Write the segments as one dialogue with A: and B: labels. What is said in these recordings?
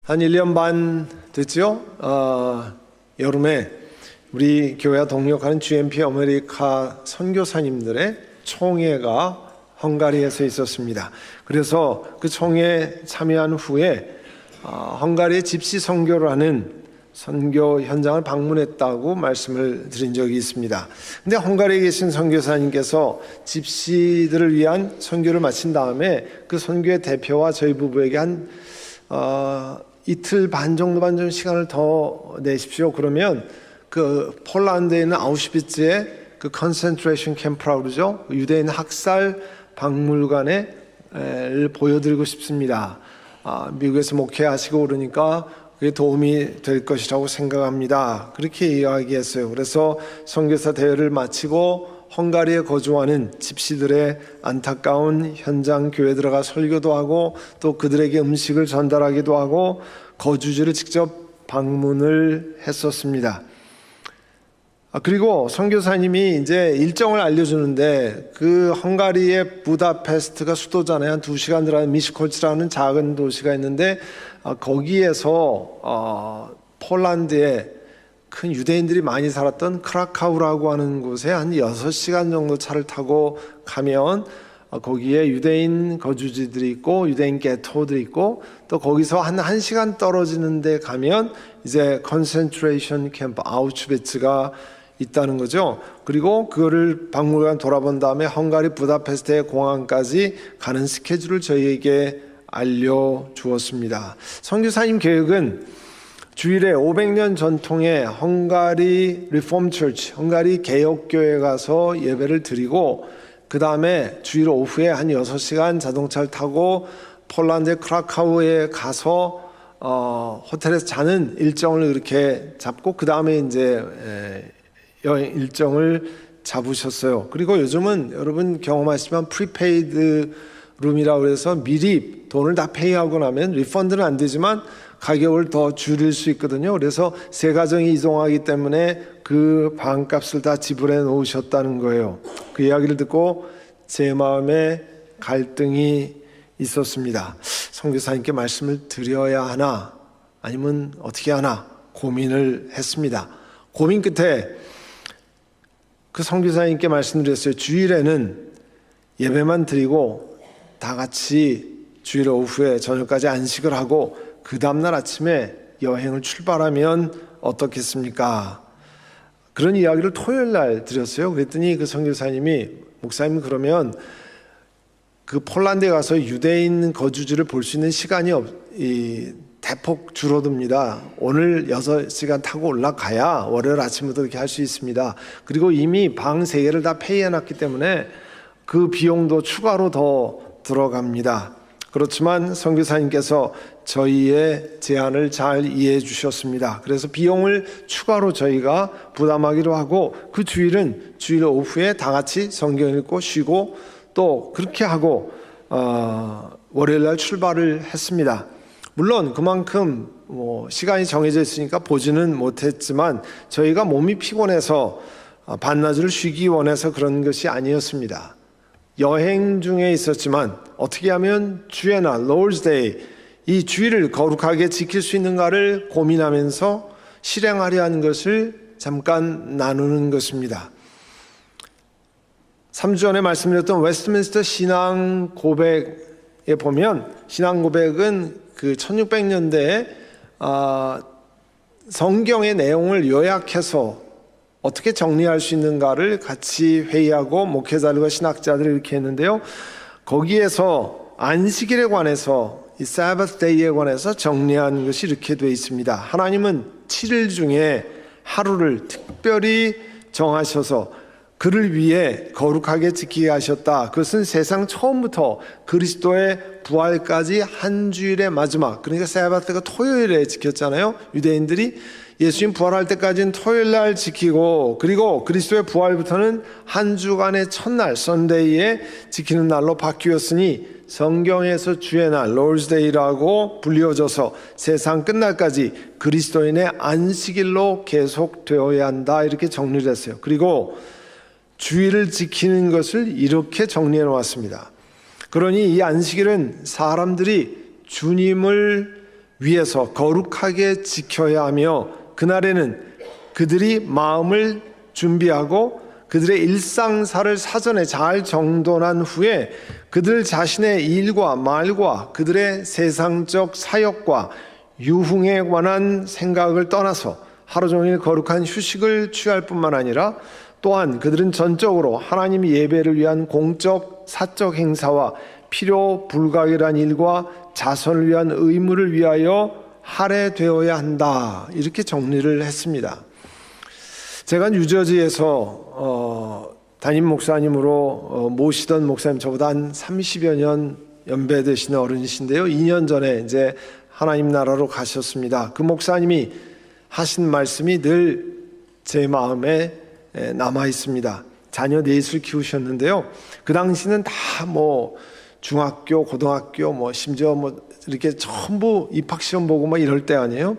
A: 한 1년 반 됐죠? 여름에 우리 교회와 동역하는 GMP 아메리카 선교사님들의 총회가 헝가리에서 있었습니다. 그래서 그 총회에 참여한 후에 헝가리의 집시 선교를 하는 선교 현장을 방문했다고 말씀을 드린 적이 있습니다. 근데 헝가리에 계신 선교사님께서 집시들을 위한 선교를 마친 다음에 그 선교의 대표와 저희 부부에게 한 이틀 반 정도만 좀 시간을 더 내십시오. 그러면 그 폴란드에 있는 아우슈비츠의 그 컨센트레이션 캠프라고 그러죠. 유대인 학살 박물관을 보여드리고 싶습니다. 미국에서 목회하시고 그러니까 그게 도움이 될 것이라고 생각합니다. 그렇게 이야기했어요. 그래서 선교사 대회를 마치고 헝가리에 거주하는 집시들의 안타까운 현장 교회에 들어가 설교도 하고 또 그들에게 음식을 전달하기도 하고 거주지를 직접 방문을 했었습니다. 그리고 선교사님이 이제 일정을 알려주는데 그 헝가리의 부다페스트가 수도잖아요. 한 2시간 들어가는 미시콜츠라는 작은 도시가 있는데 거기에서 폴란드에 큰 유대인들이 많이 살았던 크라카우라고 하는 곳에 한 6시간 정도 차를 타고 가면 거기에 유대인 거주지들이 있고 유대인 게토들이 있고 또 거기서 한 1시간 떨어지는 데 가면 이제 컨센트레이션 캠프 아우슈비츠가 있다는 거죠. 그리고 그거를 박물관 돌아본 다음에 헝가리 부다페스트의 공항까지 가는 스케줄을 저희에게 알려주었습니다. 선교사님 계획은 주일에 500년 전통의 헝가리 리폼 처치, 헝가리 개혁교회 가서 예배를 드리고 그 다음에 주일 오후에 한 6시간 자동차를 타고 폴란드의 크라카우에 가서 호텔에서 자는 일정을 이렇게 잡고 그 다음에 이제 여행 일정을 잡으셨어요. 그리고 요즘은 여러분 경험하시지만 프리페이드 룸이라고 해서 미리 돈을 다 페이하고 나면 리펀드는 안 되지만 가격을 더 줄일 수 있거든요. 그래서 세 가정이 이동하기 때문에 그 방값을 다 지불해 놓으셨다는 거예요. 그 이야기를 듣고 제 마음에 갈등이 있었습니다. 선교사님께 말씀을 드려야 하나 아니면 어떻게 하나 고민을 했습니다. 고민 끝에 그 선교사님께 말씀드렸어요. 주일에는 예배만 드리고 다 같이 주일 오후에 저녁까지 안식을 하고 그 다음날 아침에 여행을 출발하면 어떻겠습니까? 그런 이야기를 토요일 날 드렸어요. 그랬더니 그 선교사님이 목사님 그러면 그 폴란드에 가서 유대인 거주지를 볼 수 있는 시간이 대폭 줄어듭니다. 오늘 6시간 타고 올라가야 월요일 아침부터 이렇게 할 수 있습니다. 그리고 이미 방 3개를 다 페이해놨기 때문에 그 비용도 추가로 더 들어갑니다. 그렇지만 선교사님께서 저희의 제안을 잘 이해해 주셨습니다. 그래서 비용을 추가로 저희가 부담하기로 하고 그 주일은 주일 오후에 다 같이 성경 읽고 쉬고 또 그렇게 하고 월요일 날 출발을 했습니다. 물론 그만큼 시간이 정해져 있으니까 보지는 못했지만 저희가 몸이 피곤해서 반나절을 쉬기 원해서 그런 것이 아니었습니다. 여행 중에 있었지만 어떻게 하면 주의 날, Lord's Day, 이 주일을 거룩하게 지킬 수 있는가를 고민하면서 실행하려 하는 것을 잠깐 나누는 것입니다. 3주 전에 말씀드렸던 웨스트민스터 신앙 고백에 보면 신앙 고백은 그 1600년대에 성경의 내용을 요약해서 어떻게 정리할 수 있는가를 같이 회의하고 목회자들과 신학자들이 이렇게 했는데요. 거기에서 안식일에 관해서 이 Sabbath Day에 관해서 정리한 것이 이렇게 되어 있습니다. 하나님은 7일 중에 하루를 특별히 정하셔서 그를 위해 거룩하게 지키게 하셨다. 그것은 세상 처음부터 그리스도의 부활까지 한 주일의 마지막, 그러니까 사바트가 토요일에 지켰잖아요. 유대인들이 예수님 부활할 때까지는 토요일 날 지키고 그리고 그리스도의 부활부터는 한 주간의 첫날 선데이에 지키는 날로 바뀌었으니 성경에서 주의 날 Lord's Day라고 불리워져서 세상 끝날까지 그리스도인의 안식일로 계속되어야 한다 이렇게 정리를 했어요. 그리고 주일을 지키는 것을 이렇게 정리해 놓았습니다. 그러니 이 안식일은 사람들이 주님을 위해서 거룩하게 지켜야 하며 그날에는 그들이 마음을 준비하고 그들의 일상사를 사전에 잘 정돈한 후에 그들 자신의 일과 말과 그들의 세상적 사역과 유흥에 관한 생각을 떠나서 하루 종일 거룩한 휴식을 취할 뿐만 아니라 또한 그들은 전적으로 하나님 예배를 위한 공적 사적 행사와 필요 불가결한 일과 자선을 위한 의무를 위하여 할애되어야 한다, 이렇게 정리를 했습니다. 제가 뉴저지에서 담임 목사님으로 모시던 목사님, 저보다 한 30여 년 연배 되시는 어른이신데요, 2년 전에 이제 하나님 나라로 가셨습니다. 그 목사님이 하신 말씀이 늘 제 마음에 남아 있습니다. 자녀 넷을 키우셨는데요, 그 당시는 다 중학교, 고등학교, 심지어 이렇게 전부 입학시험 보고 이럴 때 아니에요.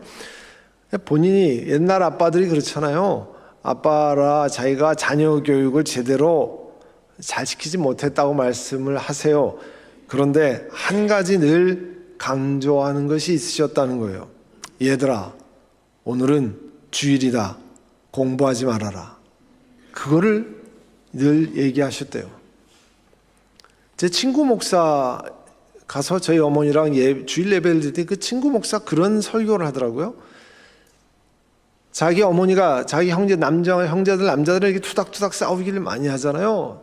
A: 본인이, 옛날 아빠들이 그렇잖아요. 아빠라 자기가 자녀 교육을 제대로 잘 시키지 못했다고 말씀을 하세요. 그런데 한 가지 늘 강조하는 것이 있으셨다는 거예요. 얘들아, 오늘은 주일이다. 공부하지 말아라. 그거를 늘 얘기하셨대요. 제 친구 목사 가서 저희 어머니랑 주일 예배를 드릴 때 그 친구 목사 그런 설교를 하더라고요. 자기 어머니가 자기 형제들 남자들에게 투닥투닥 싸우기를 많이 하잖아요.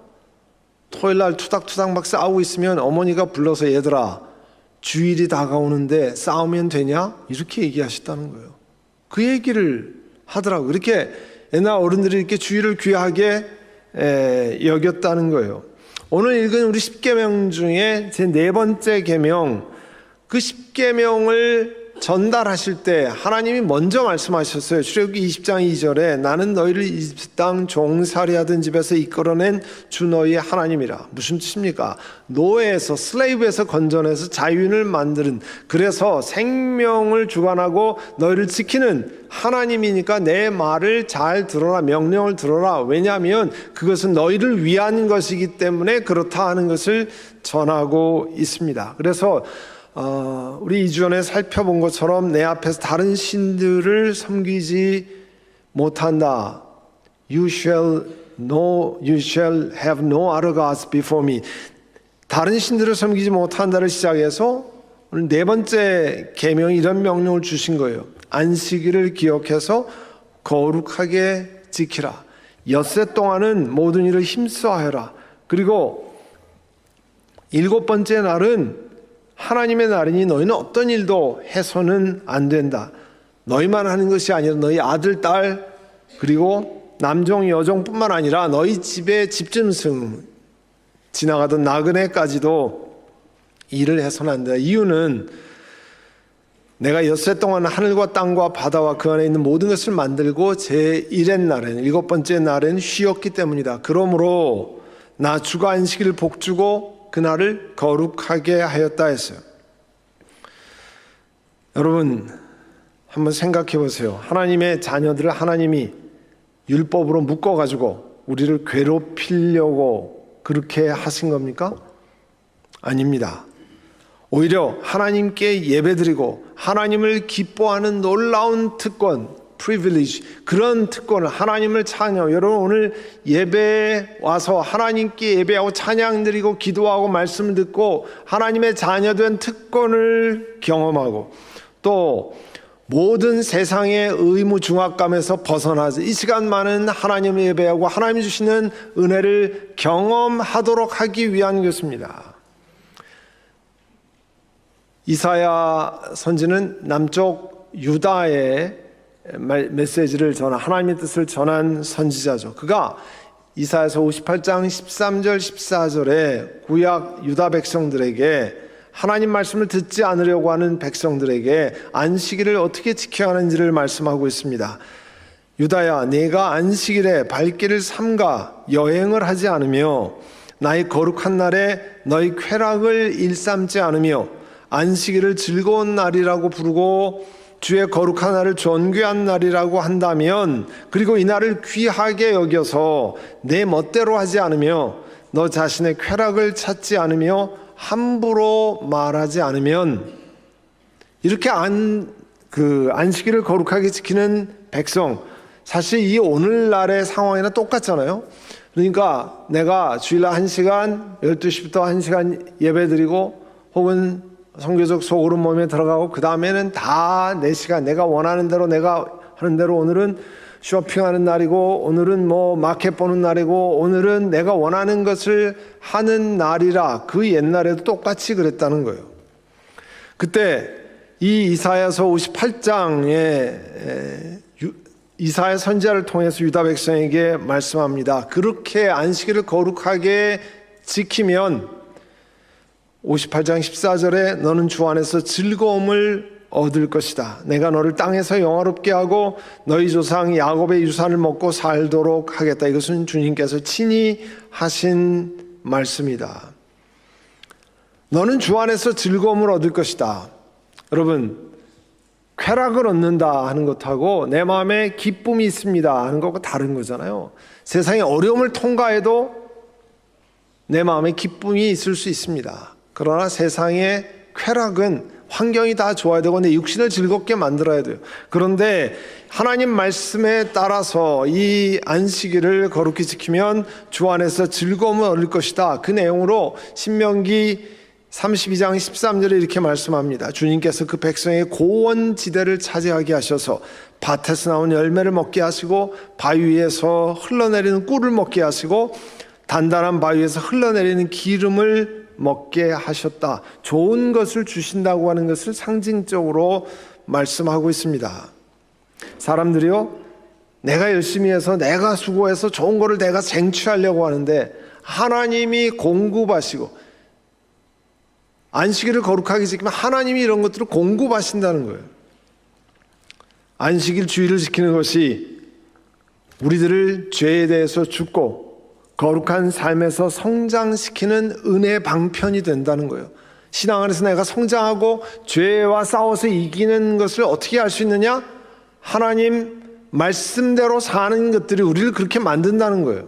A: 토요일 날 투닥투닥 막 싸우고 있으면 어머니가 불러서 얘들아, 주일이 다가오는데 싸우면 되냐? 이렇게 얘기하셨다는 거예요. 그 얘기를 하더라고요. 이렇게 옛날 어른들이 이렇게 주일을 귀하게 여겼다는 거예요. 오늘 읽은 우리 10계명 중에 제 4번째 계명, 그 10계명을 전달하실 때 하나님이 먼저 말씀하셨어요. 출애굽기 20장 2절에 나는 너희를 이집트 땅 종살이하던 집에서 이끌어낸 주 너희의 하나님이라. 무슨 뜻입니까? 노예에서, 슬레이브에서 건져내서 자유인을 만드는, 그래서 생명을 주관하고 너희를 지키는 하나님이니까 내 말을 잘 들어라, 명령을 들어라. 왜냐하면 그것은 너희를 위한 것이기 때문에 그렇다 하는 것을 전하고 있습니다. 그래서 우리 2주 전에 살펴본 것처럼 내 앞에서 다른 신들을 섬기지 못한다. You shall have no other gods before me. 다른 신들을 섬기지 못한다를 시작해서 오늘 4번째 계명이 이런 명령을 주신 거예요. 안식일을 기억해서 거룩하게 지키라. 엿새 동안은 모든 일을 힘써하여라. 그리고 7번째 날은 하나님의 날이니 너희는 어떤 일도 해서는 안 된다. 너희만 하는 것이 아니라 너희 아들, 딸, 그리고 남종, 여종뿐만 아니라 너희 집의 집짐승, 지나가던 나그네까지도 일을 해서는 안 된다. 이유는 내가 엿새 동안 하늘과 땅과 바다와 그 안에 있는 모든 것을 만들고 제1의 날에는, 7번째 날에는 쉬었기 때문이다. 그러므로 나 주가 안식일을 복주고 그날을 거룩하게 하였다 했어요. 여러분, 한번 생각해 보세요. 하나님의 자녀들을 하나님이 율법으로 묶어가지고 우리를 괴롭히려고 그렇게 하신 겁니까? 아닙니다. 오히려 하나님께 예배드리고 하나님을 기뻐하는 놀라운 특권, privilege, 그런 특권을, 하나님을 찬양, 여러분 오늘 예배에 와서 하나님께 예배하고 찬양 드리고 기도하고 말씀을 듣고 하나님의 자녀된 특권을 경험하고 또 모든 세상의 의무 중압감에서 벗어나서 이 시간만은 하나님을 예배하고 하나님이 주시는 은혜를 경험하도록 하기 위한 것입니다. 이사야 선지는 남쪽 유다의 메시지를 전한, 하나님의 뜻을 전한 선지자죠. 그가 이사야서 58장 13절 14절에 구약 유다 백성들에게, 하나님 말씀을 듣지 않으려고 하는 백성들에게 안식일을 어떻게 지켜야 하는지를 말씀하고 있습니다. 유다야, 네가 안식일에 발길을 삼가 여행을 하지 않으며 나의 거룩한 날에 너희 쾌락을 일삼지 않으며 안식일을 즐거운 날이라고 부르고 주의 거룩한 날을 존귀한 날이라고 한다면, 그리고 이 날을 귀하게 여겨서 내 멋대로 하지 않으며 너 자신의 쾌락을 찾지 않으며 함부로 말하지 않으면, 이렇게 안식일을 거룩하게 지키는 백성, 사실 이 오늘날의 상황이랑 똑같잖아요. 그러니까 내가 주일날 1시간, 12시부터 1시간 예배드리고 혹은 선교적 소그룹 모임에 들어가고 그 다음에는 다 내 시간, 내가 원하는 대로 내가 하는 대로 오늘은 쇼핑하는 날이고 오늘은 마켓 보는 날이고 오늘은 내가 원하는 것을 하는 날이라, 그 옛날에도 똑같이 그랬다는 거예요. 그때 이 이사야서 58장에 이사야 선지자를 통해서 유다 백성에게 말씀합니다. 그렇게 안식일을 거룩하게 지키면 58장 14절에 너는 주 안에서 즐거움을 얻을 것이다. 내가 너를 땅에서 영화롭게 하고 너희 조상 야곱의 유산을 먹고 살도록 하겠다. 이것은 주님께서 친히 하신 말씀이다. 너는 주 안에서 즐거움을 얻을 것이다. 여러분, 쾌락을 얻는다 하는 것하고 내 마음에 기쁨이 있습니다 하는 것과 다른 거잖아요. 세상의 어려움을 통과해도 내 마음에 기쁨이 있을 수 있습니다. 그러나 세상의 쾌락은 환경이 다 좋아야 되고 내 육신을 즐겁게 만들어야 돼요. 그런데 하나님 말씀에 따라서 이 안식일을 거룩히 지키면 주 안에서 즐거움을 얻을 것이다. 그 내용으로 신명기 32장 13절에 이렇게 말씀합니다. 주님께서 그 백성의 고원지대를 차지하게 하셔서 밭에서 나온 열매를 먹게 하시고 바위 위에서 흘러내리는 꿀을 먹게 하시고 단단한 바위 위에서 흘러내리는 기름을 먹게 하셨다. 좋은 것을 주신다고 하는 것을 상징적으로 말씀하고 있습니다. 사람들이요, 내가 열심히 해서 내가 수고해서 좋은 거를 내가 쟁취하려고 하는데 하나님이 공급하시고 안식일을 거룩하게 지키면 하나님이 이런 것들을 공급하신다는 거예요. 안식일 주일을 지키는 것이 우리들을 죄에 대해서 죽고 거룩한 삶에서 성장시키는 은혜 방편이 된다는 거예요. 신앙 안에서 내가 성장하고 죄와 싸워서 이기는 것을 어떻게 할 수 있느냐? 하나님 말씀대로 사는 것들이 우리를 그렇게 만든다는 거예요.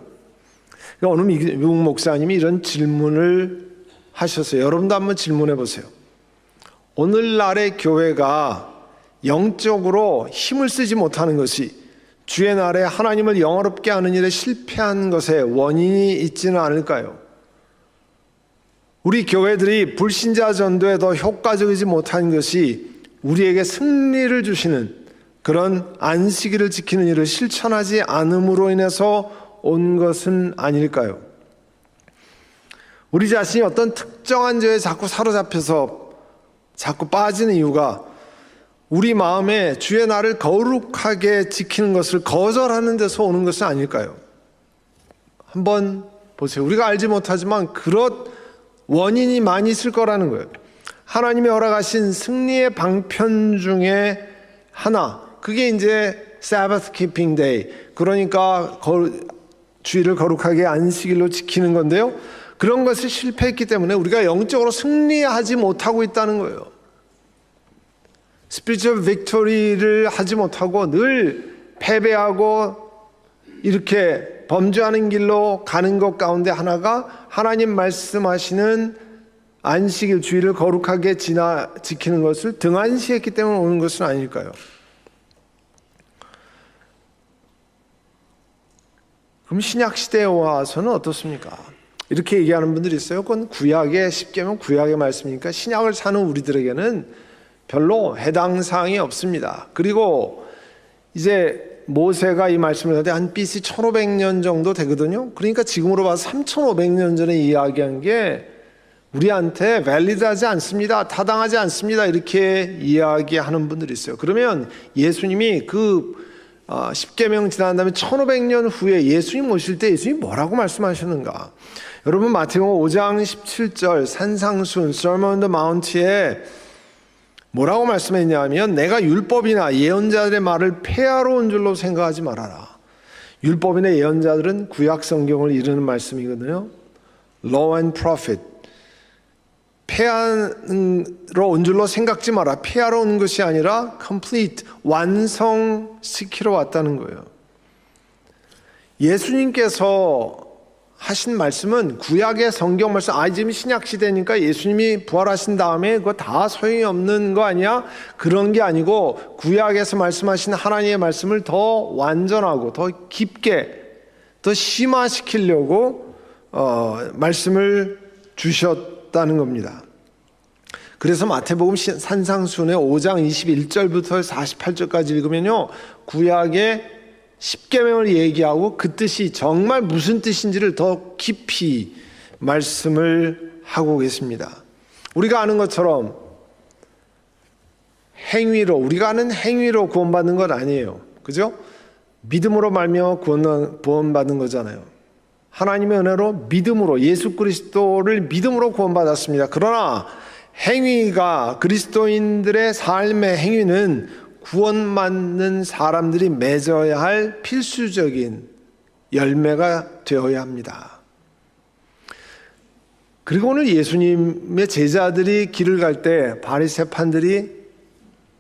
A: 어느 미국 목사님이 이런 질문을 하셨어요. 여러분도 한번 질문해 보세요. 오늘날의 교회가 영적으로 힘을 쓰지 못하는 것이 주의 날에 하나님을 영화롭게 하는 일에 실패한 것에 원인이 있지는 않을까요? 우리 교회들이 불신자 전도에 더 효과적이지 못한 것이 우리에게 승리를 주시는 그런 안식일을 지키는 일을 실천하지 않음으로 인해서 온 것은 아닐까요? 우리 자신이 어떤 특정한 죄에 자꾸 사로잡혀서 자꾸 빠지는 이유가 우리 마음에 주의 날을 거룩하게 지키는 것을 거절하는 데서 오는 것은 아닐까요? 한번 보세요. 우리가 알지 못하지만 그런 원인이 많이 있을 거라는 거예요. 하나님이 허락하신 승리의 방편 중에 하나, 그게 이제 Sabbath Keeping Day, 그러니까 주일을 거룩하게 안식일로 지키는 건데요. 그런 것을 실패했기 때문에 우리가 영적으로 승리하지 못하고 있다는 거예요. 스피리추얼 빅토리를 하지 못하고 늘 패배하고 이렇게 범죄하는 길로 가는 것 가운데 하나가 하나님 말씀하시는 안식일 주일을 거룩하게 지키는 것을 등한시했기 때문에 오는 것은 아닐까요? 그럼 신약시대에 와서는 어떻습니까? 이렇게 얘기하는 분들이 있어요. 그건 구약의 십계명 구약의 말씀이니까 신약을 사는 우리들에게는 별로 해당 사항이 없습니다. 그리고 이제 모세가 이 말씀을 할 때 한 BC 1500년 정도 되거든요. 그러니까 지금으로 봐서 3500년 전에 이야기한 게 우리한테 밸리드하지 않습니다. 타당하지 않습니다. 이렇게 이야기하는 분들이 있어요. 그러면 예수님이 그 십계명 지난 다음에 1500년 후에 예수님 오실 때 예수님이 뭐라고 말씀하셨는가? 여러분 마태복음 5장 17절 산상순 Sermon on the Mount에 뭐라고 말씀했냐면 내가 율법이나 예언자들의 말을 폐하러 온 줄로 생각하지 말아라. 율법이나 예언자들은 구약 성경을 이루는 말씀이거든요. Law and Prophet. 폐하러 온 줄로 생각지 마라. 폐하러 온 것이 아니라 complete, 완성시키러 왔다는 거예요. 예수님께서 하신 말씀은 구약의 성경 말씀, 지금 신약 시대니까 예수님이 부활하신 다음에 그거 다 소용이 없는 거 아니야? 그런 게 아니고 구약에서 말씀하신 하나님의 말씀을 더 완전하고 더 깊게 더 심화시키려고 말씀을 주셨다는 겁니다. 그래서 마태복음 산상수훈의 5장 21절부터 48절까지 읽으면요, 구약의 십계명을 얘기하고 그 뜻이 정말 무슨 뜻인지를 더 깊이 말씀을 하고 계십니다. 우리가 아는 것처럼 우리가 아는 행위로 구원받는 것 아니에요. 그죠? 믿음으로 말미암아 구원받는 거잖아요. 하나님의 은혜로 믿음으로, 예수 그리스도를 믿음으로 구원받았습니다. 그러나 행위가, 그리스도인들의 삶의 행위는 구원받는 사람들이 맺어야 할 필수적인 열매가 되어야 합니다. 그리고 오늘 예수님의 제자들이 길을 갈 때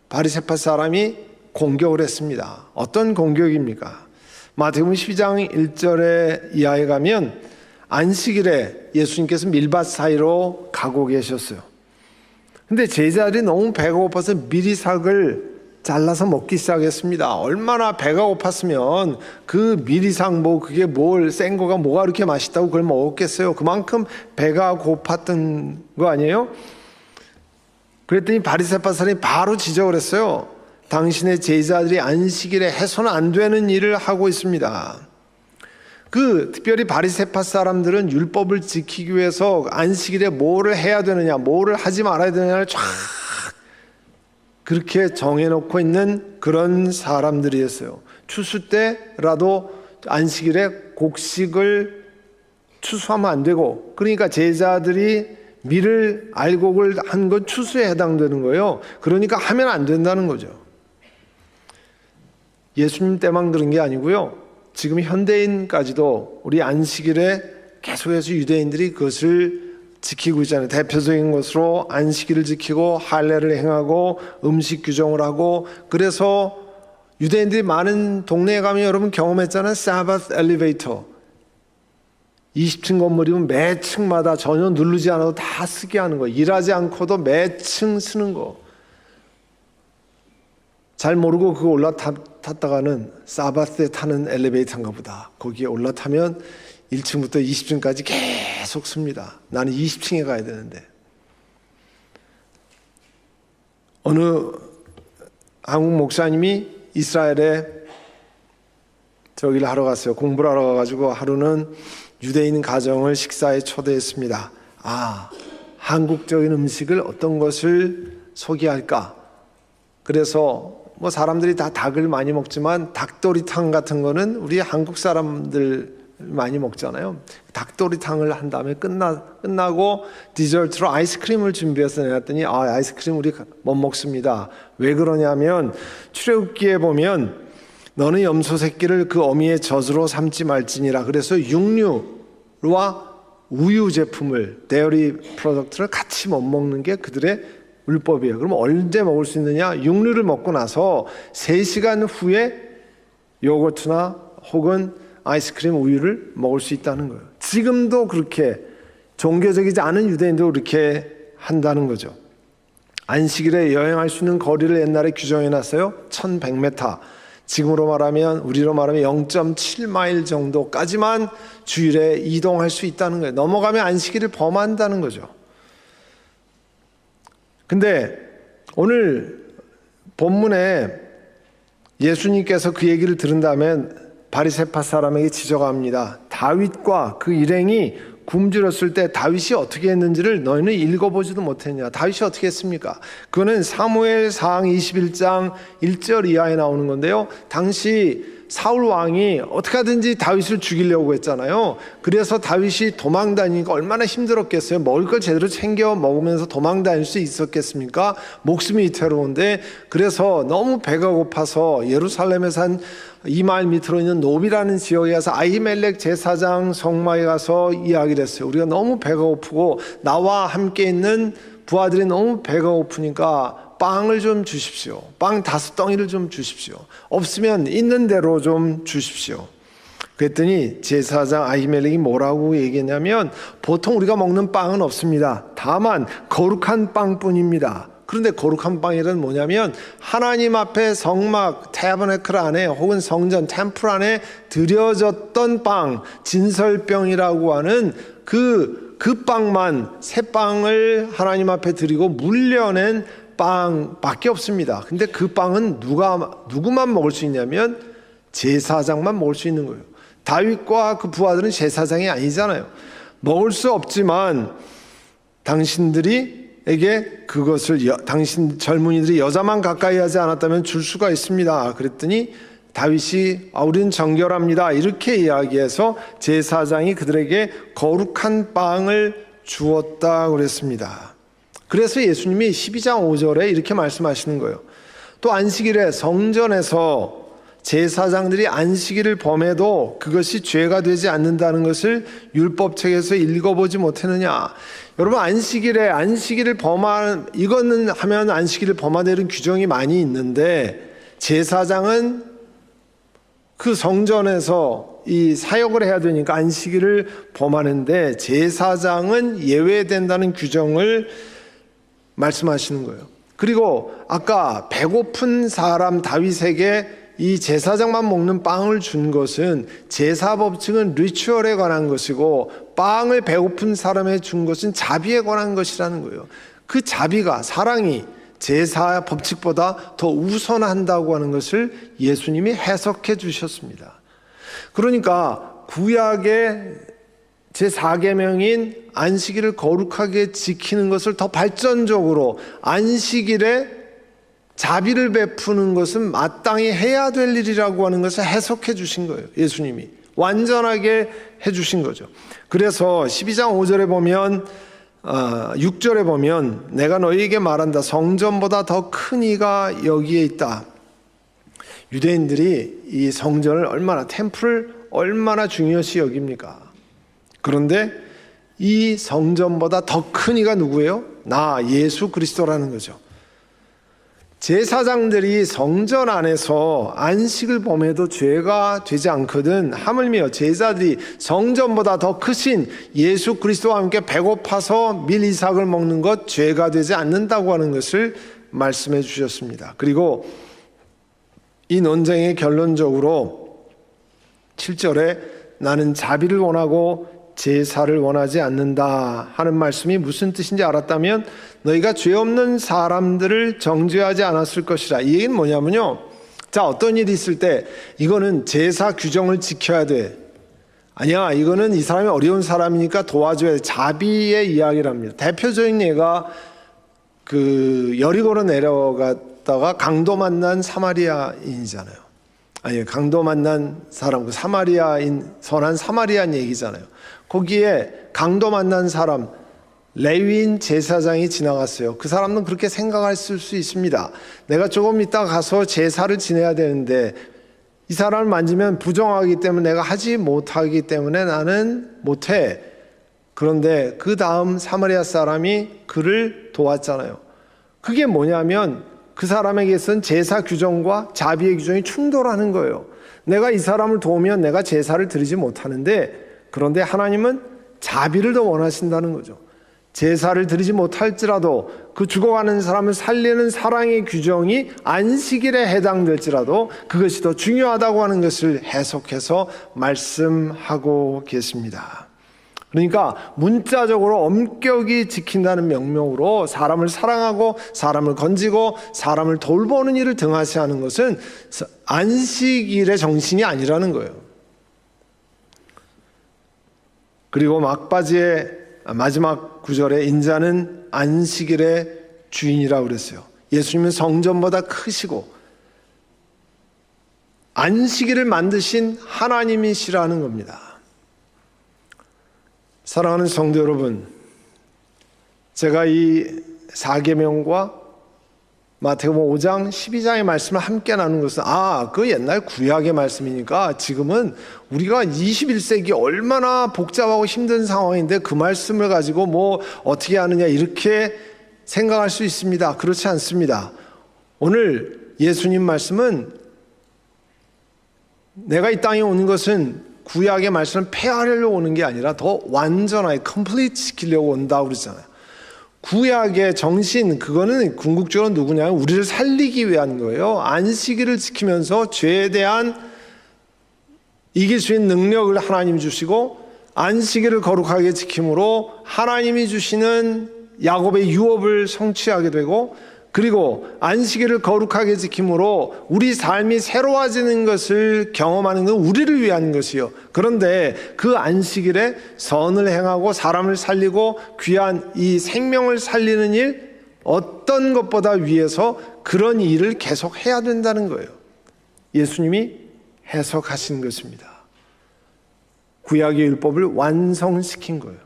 A: 바리새파 사람이 공격을 했습니다. 어떤 공격입니까? 마태복음 12장 1절에 이하에 가면 안식일에 예수님께서 밀밭 사이로 가고 계셨어요. 근데 제자들이 너무 배가 고파서 미리삭을 잘라서 먹기 시작했습니다. 얼마나 배가 고팠으면 그 미리삭 그게 센 거가 뭐가 그렇게 맛있다고 그걸 먹었겠어요. 그만큼 배가 고팠던 거 아니에요? 그랬더니 바리새파 사람이 바로 지적을 했어요. 당신의 제자들이 안식일에 해서는 안 되는 일을 하고 있습니다. 특별히 바리새파 사람들은 율법을 지키기 위해서 안식일에 뭐를 해야 되느냐, 뭐를 하지 말아야 되느냐를 쫙 그렇게 정해놓고 있는 그런 사람들이었어요. 추수 때라도 안식일에 곡식을 추수하면 안 되고, 그러니까 제자들이 밀을 알곡을 한 건 추수에 해당되는 거예요. 그러니까 하면 안 된다는 거죠. 예수님 때만 그런 게 아니고요, 지금 현대인까지도 우리 안식일에 계속해서 유대인들이 그것을 지키고 있잖아요. 대표적인 것으로 안식일을 지키고 할례를 행하고 음식 규정을 하고, 그래서 유대인들이 많은 동네에 가면 여러분 경험했잖아요. 사바스 엘리베이터. 20층 건물이면 매 층마다 전혀 누르지 않아도 다 쓰게 하는 거. 일하지 않고도 매 층 쓰는 거. 잘 모르고 그거 올라탔다가는 사바스에 타는 엘리베이터인가 보다. 거기에 올라타면 1층부터 20층까지 계속 씁니다. 나는 20층에 가야 되는데. 어느 한국 목사님이 이스라엘에 저기를 하러 갔어요. 공부를 하러 가가지고 하루는 유대인 가정을 식사에 초대했습니다. 한국적인 음식을 어떤 것을 소개할까? 그래서 사람들이 다 닭을 많이 먹지만 닭도리탕 같은 거는 우리 한국 사람들 많이 먹잖아요. 닭도리탕을 한 다음에 끝나고 디저트로 아이스크림을 준비해서 내놨더니 아이스크림 우리 못 먹습니다. 왜 그러냐면 출애굽기에 보면 너는 염소 새끼를 그 어미의 젖으로 삼지 말지니라. 그래서 육류와 우유 제품을, 데어리 프로덕트를 같이 못 먹는 게 그들의 율법이에요. 그럼 언제 먹을 수 있느냐? 육류를 먹고 나서 3시간 후에 요거트나 혹은 아이스크림, 우유를 먹을 수 있다는 거예요. 지금도 그렇게 종교적이지 않은 유대인도 그렇게 한다는 거죠. 안식일에 여행할 수 있는 거리를 옛날에 규정해놨어요. 1100m. 지금으로 말하면, 우리로 말하면 0.7마일 정도까지만 주일에 이동할 수 있다는 거예요. 넘어가면 안식일을 범한다는 거죠. 근데 오늘 본문에 예수님께서 그 얘기를 들은 다음에 바리새파 사람에게 지적합니다. 다윗과 그 일행이 굶주렸을 때 다윗이 어떻게 했는지를 너희는 읽어보지도 못했냐. 다윗이 어떻게 했습니까? 그거는 사무엘상 21장 1절 이하에 나오는 건데요. 당시 사울 왕이 어떻게 하든지 다윗을 죽이려고 했잖아요. 그래서 다윗이 도망 다니니까 얼마나 힘들었겠어요. 먹을 걸 제대로 챙겨 먹으면서 도망 다닐 수 있었겠습니까? 목숨이 위태로운데, 그래서 너무 배가 고파서 예루살렘에서 한 2마일 밑으로 있는 노비라는 지역에 가서 아히멜렉 제사장 성막에 가서 이야기를 했어요. 우리가 너무 배가 고프고 나와 함께 있는 부하들이 너무 배가 고프니까 빵을 좀 주십시오. 빵 5덩이를 좀 주십시오. 없으면 있는 대로 좀 주십시오. 그랬더니 제사장 아히멜렉이 뭐라고 얘기했냐면 보통 우리가 먹는 빵은 없습니다. 다만 거룩한 빵뿐입니다. 그런데 거룩한 빵이란 뭐냐면 하나님 앞에 성막 태버네클 안에 혹은 성전 템플 안에 드려졌던 빵, 진설병이라고 하는 그 빵만, 새 빵을 하나님 앞에 드리고 물려낸 빵밖에 없습니다. 근데 그 빵은 누구만 먹을 수 있냐면 제사장만 먹을 수 있는 거예요. 다윗과 그 부하들은 제사장이 아니잖아요. 먹을 수 없지만 당신들에게 그것을 당신 젊은이들이 여자만 가까이 하지 않았다면 줄 수가 있습니다. 그랬더니 다윗이 우리는 정결합니다 이렇게 이야기해서 제사장이 그들에게 거룩한 빵을 주었다 그랬습니다. 그래서 예수님이 12장 5절에 이렇게 말씀하시는 거예요. 또 안식일에 성전에서 제사장들이 안식일을 범해도 그것이 죄가 되지 않는다는 것을 율법책에서 읽어보지 못했느냐. 여러분, 안식일을 이거는 하면 안식일을 범하는 이런 규정이 많이 있는데 제사장은 그 성전에서 이 사역을 해야 되니까 안식일을 범하는데 제사장은 예외된다는 규정을 말씀하시는 거예요. 그리고 아까 배고픈 사람 다윗에게 이 제사장만 먹는 빵을 준 것은 제사 법칙은 리추얼에 관한 것이고 빵을 배고픈 사람에 준 것은 자비에 관한 것이라는 거예요. 그 자비가, 사랑이 제사 법칙보다 더 우선한다고 하는 것을 예수님이 해석해 주셨습니다. 그러니까 구약의 제4계명인 안식일을 거룩하게 지키는 것을 더 발전적으로 안식일에 자비를 베푸는 것은 마땅히 해야 될 일이라고 하는 것을 해석해 주신 거예요. 예수님이 완전하게 해 주신 거죠. 그래서 12장 5절에 보면 6절에 보면 내가 너희에게 말한다. 성전보다 더 큰 이가 여기에 있다. 유대인들이 이 성전을 템플을 얼마나 중요시 여깁니까? 그런데 이 성전보다 더 큰 이가 누구예요? 나 예수 그리스도라는 거죠. 제사장들이 성전 안에서 안식을 범해도 죄가 되지 않거든. 하물며 제자들이 성전보다 더 크신 예수 그리스도와 함께 배고파서 밀이삭을 먹는 것 죄가 되지 않는다고 하는 것을 말씀해 주셨습니다. 그리고 이 논쟁의 결론적으로 7절에 나는 자비를 원하고 제사를 원하지 않는다 하는 말씀이 무슨 뜻인지 알았다면 너희가 죄 없는 사람들을 정죄하지 않았을 것이라. 이 얘기는 뭐냐면요, 자, 어떤 일이 있을 때 이거는 제사 규정을 지켜야 돼, 아니야 이거는 이 사람이 어려운 사람이니까 도와줘야 돼, 자비의 이야기랍니다. 대표적인 예가 그 여리고로 내려갔다가 강도 만난 사마리아인이잖아요. 아니, 강도 만난 사람, 그 사마리아인, 선한 사마리아인 얘기잖아요. 거기에 강도 만난 사람, 레위인 제사장이 지나갔어요. 그 사람은 그렇게 생각했을 수 있습니다. 내가 조금 이따 가서 제사를 지내야 되는데 이 사람을 만지면 부정하기 때문에 내가 하지 못하기 때문에 나는 못해. 그런데 그 다음 사마리아 사람이 그를 도왔잖아요. 그게 뭐냐면 그 사람에게선 제사 규정과 자비의 규정이 충돌하는 거예요. 내가 이 사람을 도우면 내가 제사를 드리지 못하는데, 그런데 하나님은 자비를 더 원하신다는 거죠. 제사를 드리지 못할지라도 그 죽어가는 사람을 살리는 사랑의 규정이 안식일에 해당될지라도 그것이 더 중요하다고 하는 것을 해석해서 말씀하고 계십니다. 그러니까 문자적으로 엄격히 지킨다는 명목으로 사람을 사랑하고 사람을 건지고 사람을 돌보는 일을 등하시하는 것은 안식일의 정신이 아니라는 거예요. 그리고 막바지의 마지막 구절에 인자는 안식일의 주인이라고 그랬어요. 예수님은 성전보다 크시고 안식일을 만드신 하나님이시라는 겁니다. 사랑하는 성도 여러분, 제가 이 4계명과 마태복음 5장 12장의 말씀을 함께 나눈 것은 그 옛날 구약의 말씀이니까 지금은 우리가 21세기 얼마나 복잡하고 힘든 상황인데 그 말씀을 가지고 뭐 어떻게 하느냐 이렇게 생각할 수 있습니다. 그렇지 않습니다. 오늘 예수님 말씀은 내가 이 땅에 오는 것은 구약의 말씀을 폐하려고 오는 게 아니라 더 완전하게 컴플리트 시키려고 온다고 그러잖아요. 구약의 정신, 그거는 궁극적으로 누구냐면 우리를 살리기 위한 거예요. 안식일을 지키면서 죄에 대한 이길 수 있는 능력을 하나님이 주시고, 안식일을 거룩하게 지킴으로 하나님이 주시는 야곱의 유업을 성취하게 되고, 그리고 안식일을 거룩하게 지킴으로 우리 삶이 새로워지는 것을 경험하는 건 우리를 위한 것이요. 그런데 그 안식일에 선을 행하고 사람을 살리고 귀한 이 생명을 살리는 일, 어떤 것보다 위해서 그런 일을 계속 해야 된다는 거예요. 예수님이 해석하신 것입니다. 구약의 율법을 완성시킨 거예요.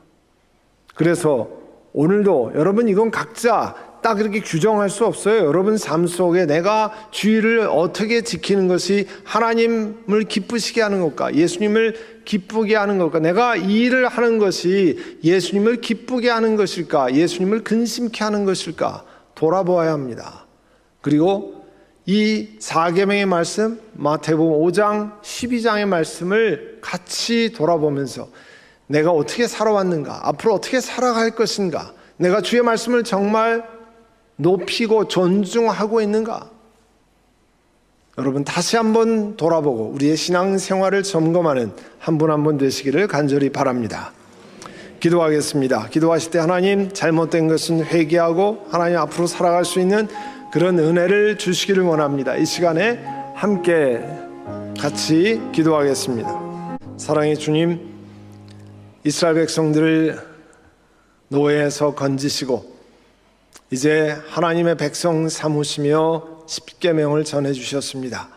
A: 그래서 오늘도 여러분, 이건 각자 딱 이렇게 규정할 수 없어요. 여러분 삶 속에 내가 주의를 어떻게 지키는 것이 하나님을 기쁘시게 하는 것과 예수님을 기쁘게 하는 것과, 내가 이 일을 하는 것이 예수님을 기쁘게 하는 것일까, 예수님을 근심케 하는 것일까 돌아보아야 합니다. 그리고 이 4계명의 말씀, 마태복음 5장 12장의 말씀을 같이 돌아보면서 내가 어떻게 살아왔는가, 앞으로 어떻게 살아갈 것인가, 내가 주의 말씀을 정말 높이고 존중하고 있는가, 여러분 다시 한번 돌아보고 우리의 신앙생활을 점검하는 한 분 한 분 되시기를 간절히 바랍니다. 기도하겠습니다. 기도하실 때 하나님, 잘못된 것은 회개하고 하나님 앞으로 살아갈 수 있는 그런 은혜를 주시기를 원합니다. 이 시간에 함께 같이 기도하겠습니다. 사랑의 주님, 이스라엘 백성들을 노예에서 건지시고 이제 하나님의 백성 삼으시며 10계명을 전해주셨습니다.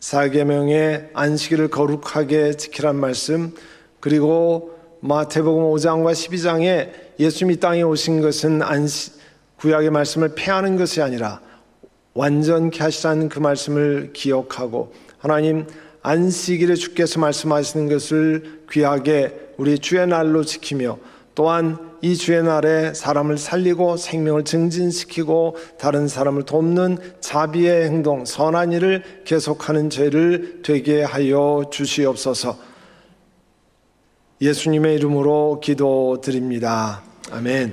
A: 4계명의 안식일을 거룩하게 지키란 말씀, 그리고 마태복음 5장과 12장에 예수님이 땅에 오신 것은 구약의 말씀을 폐하는 것이 아니라 완전케 하시라는 그 말씀을 기억하고, 하나님 안식일에 주께서 말씀하시는 것을 귀하게 우리 주의 날로 지키며, 또한 이 주의 날에 사람을 살리고 생명을 증진시키고 다른 사람을 돕는 자비의 행동, 선한 일을 계속하는 죄를 되게 하여 주시옵소서. 예수님의 이름으로 기도드립니다. 아멘.